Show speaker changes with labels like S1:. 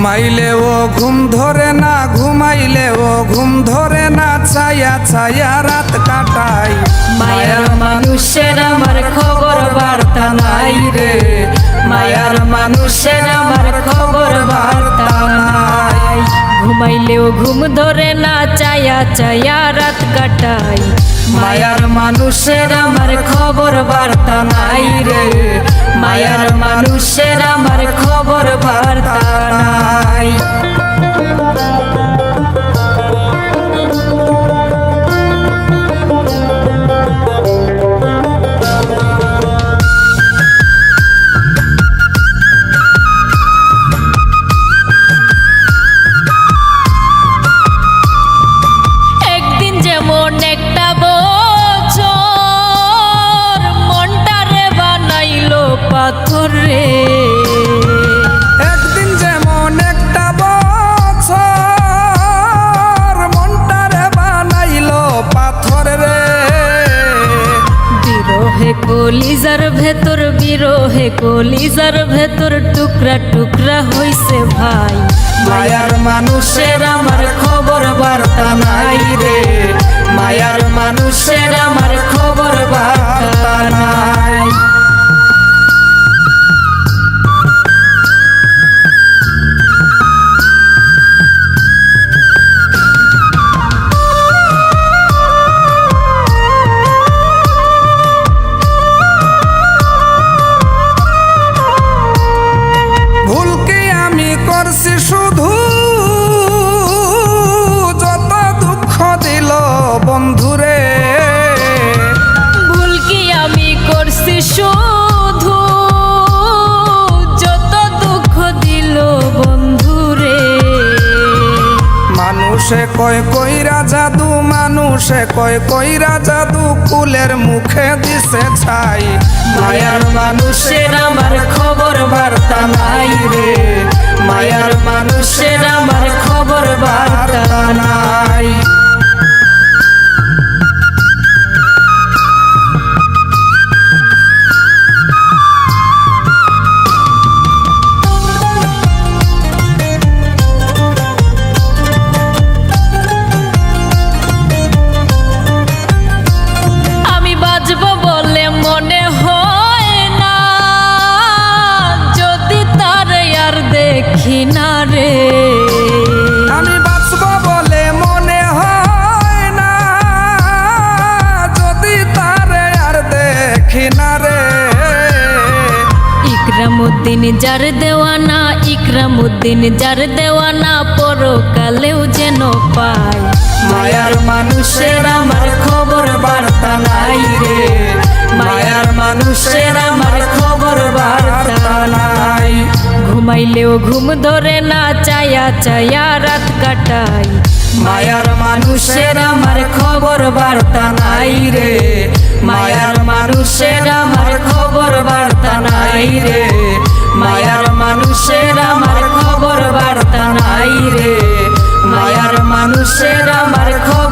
S1: ঘুমাইলেও ঘুম ধরে না, ঘুমাইলেও ঘুম ধরে না, ছায়া ছায়া রাত কাটাই।
S2: মায়ার মানুষের আমার খবর বার্তা নাই রে, মায়ার মানুষের আমার খবর বার্তা নাই। ঘুমাইলেও ঘুম ধরে না, ছায়া ছায়া রাত কাটাই। মায়ার মানুষের আমার খবর বার্তা নাই রে, মায়ার মানুষের আমার খবর বার্তা নাই। একদিন যেমন একটা বছর মনটারে বানাইলো পাথর রে,
S1: একদিন যেমন একটা বছর মনটারে বানাইলো পাথর রে।
S2: বিরহে কলিজার ভেতর, বিরহে কলিজার ভেতর টুকরা টুকরা হইছে ভাই। মায়ার মানুষের আমার খবর বার্তা নাই রে, মায়ার মানুষের আমার খবর বার্তা নাই।
S1: ভুল কি আমি করছি শুধু, যত দুঃখ দিল বন্ধুরে।
S2: ভুল কি আমি করছি শুধু, যত দুঃখ দিল বন্ধুরে।
S1: মানুষে কয় কইরা জাদু, মানুষে কয় কইরা জাদু, কুলের মুখে দিছে ছাই।
S2: মায়ার মানুষের আমার খবর বার্তা নাই রে, মায়ার মানুষের আমার খবর বার্তা নাই। আমি বাঁচব বলে মনে হয় না, যদি তার আর দেখি না রে।
S1: আমি বাঁচব বলে মনে হয় না, যদি তারে আর দেখি না রে।
S2: ইকরামউদ্দিন যার দেওয়ানা, ইকরামউদ্দিন যার দেওয়ানা, পরকালেও যেন পায়। মায়ার মানুষের আমার খবর বার্তা নাই রে, মায়ার মানুষের আমার খবর বার্তা নাই। ঘুমাইলেও ঘুম ধরে না, ছায়া ছায়া রাত কাটাই। মায়ার মানুষের আমার খবর বার্তা নাই রে, মায়ার মানুষের আমার খবর বার্তা নাই রে, মায়ার মানুষের আমার খবর বার্তা নাই রে, মায়ার মানুষের আমার খবর